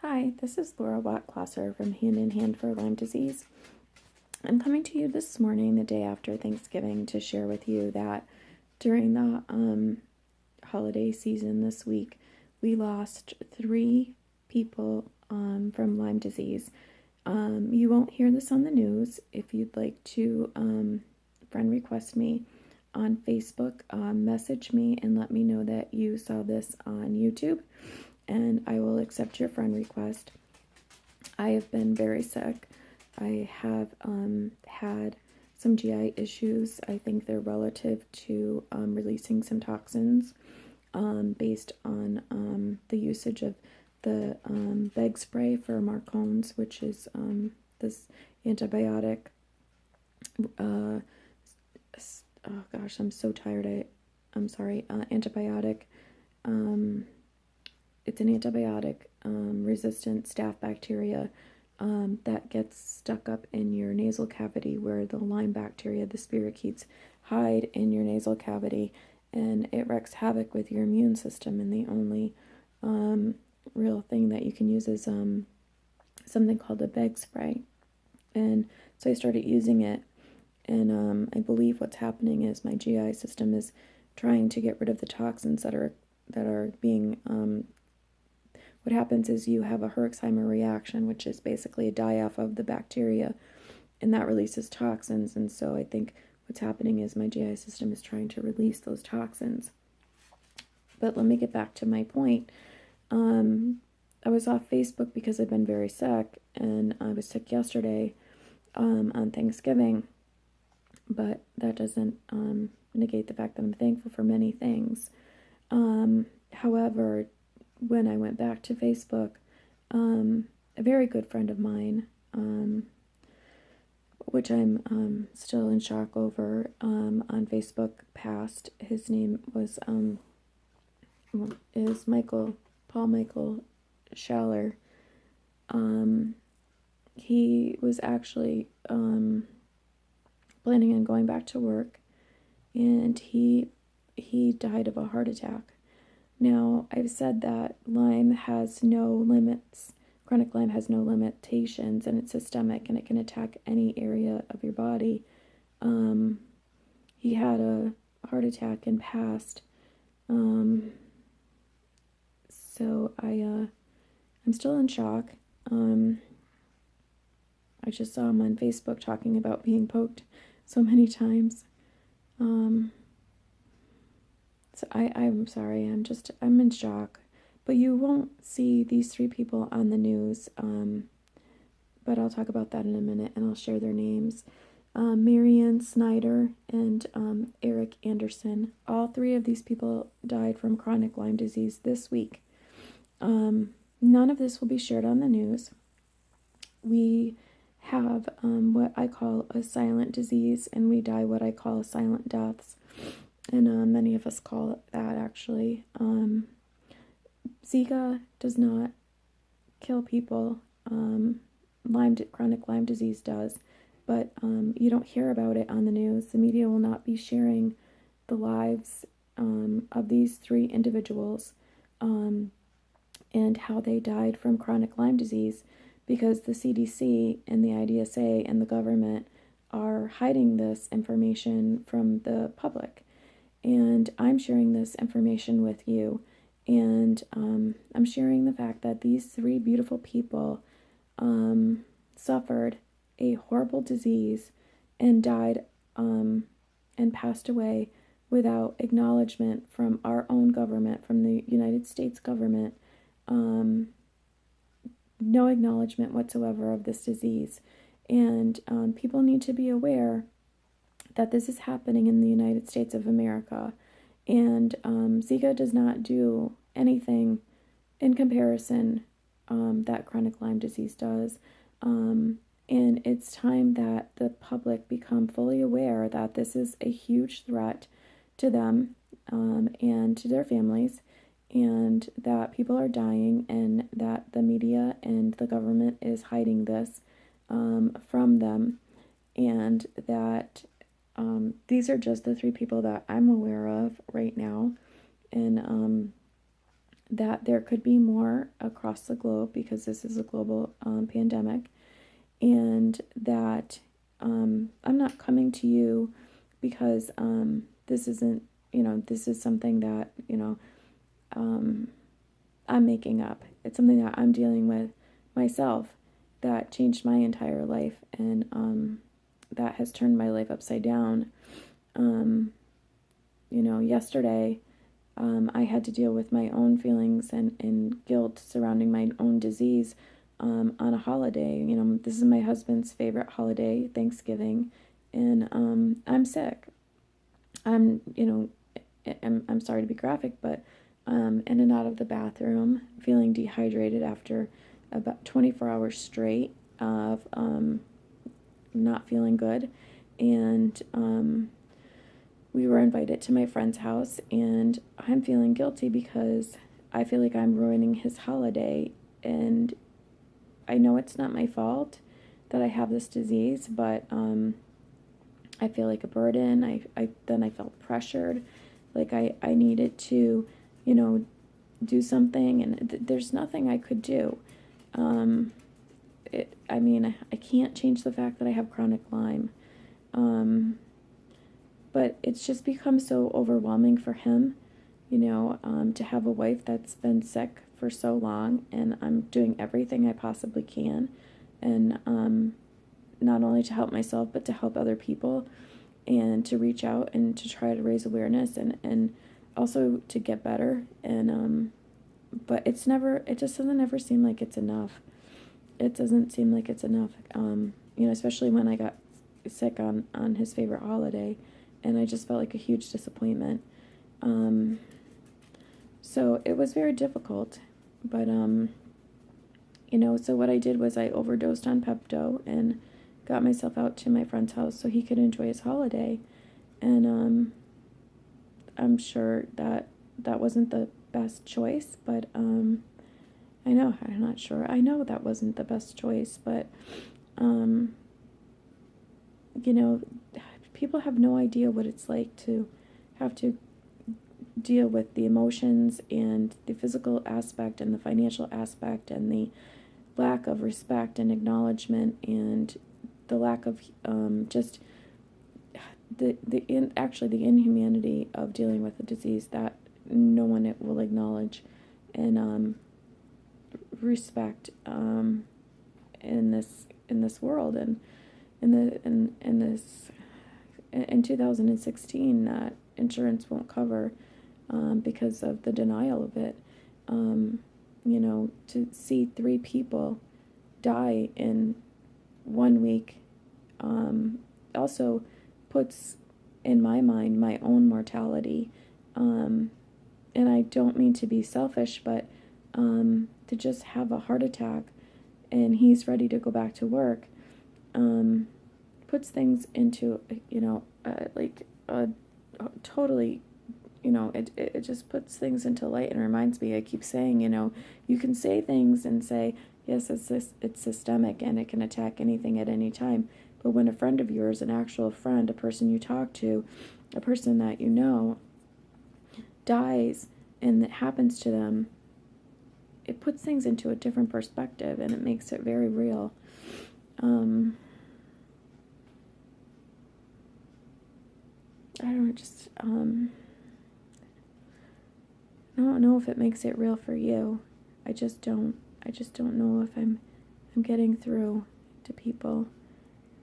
Hi, this is Laura Watt-Classer from Hand in Hand for Lyme Disease. I'm coming to you this morning, the day after Thanksgiving, to share with you that during the holiday season this week, we lost 3 people from Lyme disease. You won't hear this on the news. If you'd like to friend request me on Facebook, message me and let me know that you saw this on YouTube, and I will accept your friend request. I have been very sick. I have had some GI issues. I think they're relative to releasing some toxins based on the usage of the beg spray for Marcones, which is this antibiotic. Oh gosh, I'm so tired. I'm sorry. Antibiotic. It's an antibiotic resistant staph bacteria that gets stuck up in your nasal cavity, where the Lyme bacteria, the spirochetes, hide in your nasal cavity, and it wreaks havoc with your immune system. And the only real thing that you can use is something called a beg spray. And so I started using it, and I believe what's happening is my GI system is trying to get rid of the toxins that are being what happens is you have a Herxheimer reaction, which is basically a die-off of the bacteria, and that releases toxins. And so I think what's happening is my GI system is trying to release those toxins. But let me get back to my point. I was off Facebook because I've been very sick, and I was sick yesterday on Thanksgiving, but that doesn't negate the fact that I'm thankful for many things. However, when I went back to Facebook, a very good friend of mine, which I'm still in shock over, on Facebook passed. His name was is Paul Michael Schaller. He was actually planning on going back to work, and he died of a heart attack. Now, I've said that Lyme has no limits. Chronic Lyme has no limitations, and it's systemic, and it can attack any area of your body. He had a heart attack and passed. So I'm still in shock. I just saw him on Facebook talking about being poked so many times. So I'm sorry, I'm in shock. But you won't see these 3 people on the news, but I'll talk about that in a minute, and I'll share their names. Marianne Snyder and Eric Anderson. All 3 of these people died from chronic Lyme disease this week. None of this will be shared on the news. We have what I call a silent disease, and we die what I call silent deaths. And many of us call it that, actually. Zika does not kill people. Chronic Lyme disease does. But you don't hear about it on the news. The media will not be sharing the lives of these 3 individuals and how they died from chronic Lyme disease, because the CDC and the IDSA and the government are hiding this information from the public. And I'm sharing this information with you, and I'm sharing the fact that these 3 beautiful people suffered a horrible disease and died and passed away without acknowledgement from our own government, from the United States government. No acknowledgement whatsoever of this disease. And people need to be aware that this is happening in the United States of America. And Zika does not do anything in comparison that chronic Lyme disease does. And it's time that the public become fully aware that this is a huge threat to them and to their families, and that people are dying, and that the media and the government is hiding this from them, and that these are just the 3 people that I'm aware of right now. And that there could be more across the globe because this is a global pandemic, and that I'm not coming to you because this isn't, this is something that, I'm making up. It's something that I'm dealing with myself that changed my entire life, and that has turned my life upside down. Yesterday, I had to deal with my own feelings and guilt surrounding my own disease on a holiday. This is my husband's favorite holiday, Thanksgiving, and I'm sick. I'm sorry to be graphic, but in and out of the bathroom, feeling dehydrated after about 24 hours straight of not feeling good. And we were invited to my friend's house, and I'm feeling guilty because I feel like I'm ruining his holiday. And I know it's not my fault that I have this disease, but I feel like a burden. I felt pressured, like I needed to, do something, and there's nothing I could do. I can't change the fact that I have chronic Lyme. But it's just become so overwhelming for him, to have a wife that's been sick for so long, and I'm doing everything I possibly can, and not only to help myself, but to help other people, and to reach out and to try to raise awareness, and also to get better. And but it just doesn't ever seem like it's enough. It doesn't seem like it's enough, especially when I got sick on his favorite holiday, and I just felt like a huge disappointment. So it was very difficult, but so what I did was I overdosed on Pepto and got myself out to my friend's house so he could enjoy his holiday. And I'm sure that wasn't the best choice, but I'm not sure. I know that wasn't the best choice, but people have no idea what it's like to have to deal with the emotions and the physical aspect and the financial aspect and the lack of respect and acknowledgement and the lack of just the inhumanity of dealing with a disease that no one will acknowledge and respect in this world. And in 2016 that insurance won't cover because of the denial of it. To see 3 people die in 1 week also puts in my mind my own mortality. And I don't mean to be selfish, but to just have a heart attack and he's ready to go back to work puts things into, totally, it just puts things into light and reminds me. I keep saying, you can say things and say, yes, it's systemic and it can attack anything at any time. But when a friend of yours, an actual friend, a person you talk to, a person that you know, dies and it happens to them, it puts things into a different perspective and it makes it very real. I don't know if it makes it real for you. I just don't know if I'm getting through to people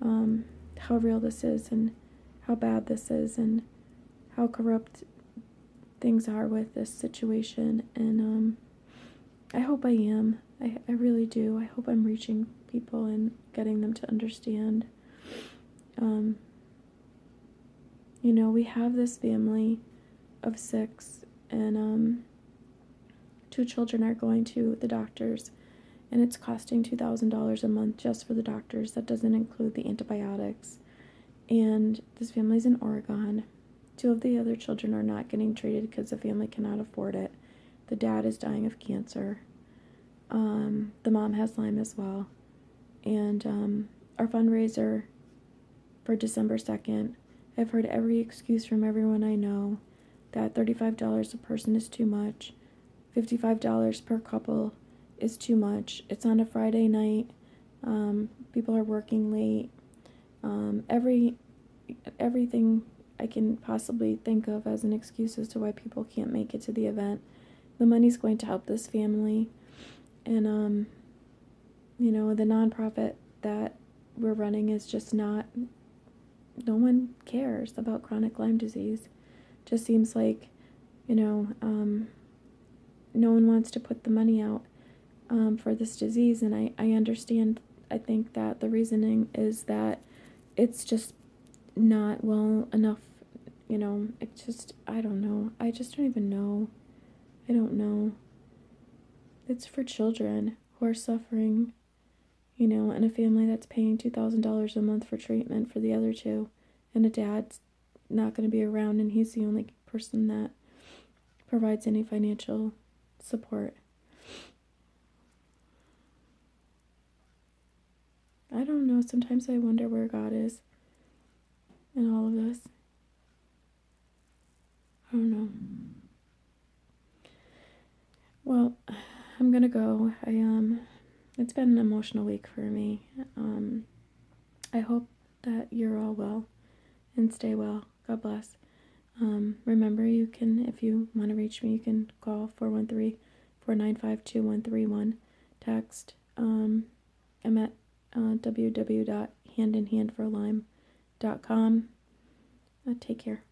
how real this is and how bad this is and how corrupt things are with this situation. And I hope I am. I really do. I hope I'm reaching people and getting them to understand. We have this family of 6, and 2 children are going to the doctors, and it's costing $2,000 a month just for the doctors. That doesn't include the antibiotics. And this family's in Oregon. 2 of the other children are not getting treated because the family cannot afford it. The dad is dying of cancer. The mom has Lyme as well. And our fundraiser for December 2nd, I've heard every excuse from everyone I know that $35 a person is too much. $55 per couple is too much. It's on a Friday night. People are working late. Everything I can possibly think of as an excuse as to why people can't make it to the event. The money's going to help this family. And, the nonprofit that we're running is just not, no one cares about chronic Lyme disease. Just seems like, no one wants to put the money out for this disease. And I understand, I think that the reasoning is that it's just not well enough, I don't know. I just don't even know. I don't know. It's for children who are suffering, and a family that's paying $2,000 a month for treatment for the other two, and a dad's not going to be around, and he's the only person that provides any financial support. I don't know. Sometimes I wonder where God is in all of this. I don't know. Well, I'm gonna go. It's been an emotional week for me. I hope that you're all well and stay well. God bless. Remember, you can, if you want to reach me, you can call 413-495-2131. Text. I'm at www.handinhandforlyme.com. Take care.